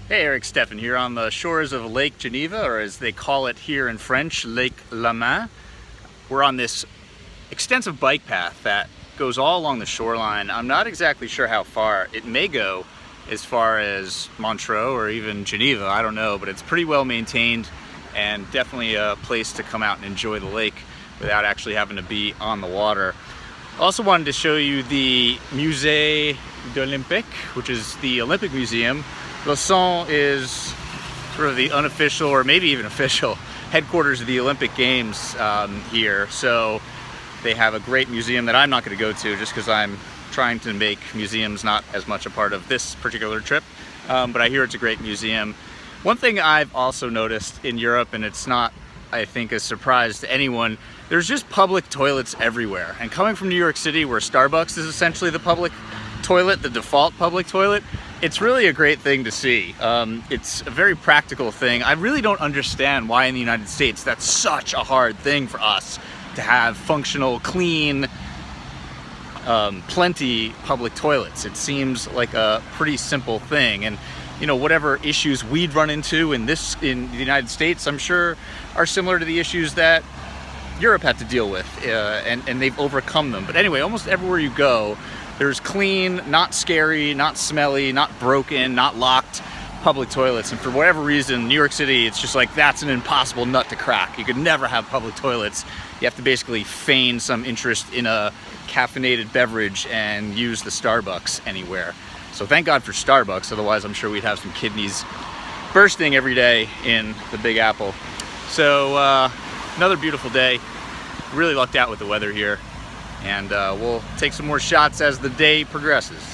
Hey, Eric Steffen here on the shores of Lake Geneva, or as they call it here in French, Lake Lusanne. We're on this extensive bike path that goes all along the shoreline. I'm not exactly sure how far. It may go as far as Montreux or even Geneva, I don't know, but it's pretty well maintained and definitely a place to come out and enjoy the lake without actually having to be on the water. Also wanted to show you the Musée d'Olympique, which is the Olympic Museum. Lusanne is sort of the unofficial, or maybe even official, headquarters of the Olympic Games here. So they have a great museum that I'm not going to go to just because I'm trying to make museums not as much a part of this particular trip. But I hear it's a great museum. One thing I've also noticed in Europe, and it's not, I think, a surprise to anyone, there's just public toilets everywhere. And coming from New York City, where Starbucks is essentially the public toilet, the default public toilet, it's really a great thing to see. It's a very practical thing. I really don't understand why in the United States that's such a hard thing for us to have functional, clean, plenty public toilets. It seems like a pretty simple thing, and you know, whatever issues we'd run into in the United States, I'm sure are similar to the issues that Europe had to deal with, and they've overcome them. But anyway, almost everywhere you go, there's clean, not scary, not smelly, not broken, not locked public toilets. And for whatever reason, New York City, it's just like that's an impossible nut to crack. You could never have public toilets. You have to basically feign some interest in a caffeinated beverage and use the Starbucks anywhere. So thank God for Starbucks, otherwise I'm sure we'd have some kidneys bursting every day in the Big Apple. So another beautiful day. Really lucked out with the weather here. And we'll take some more shots as the day progresses.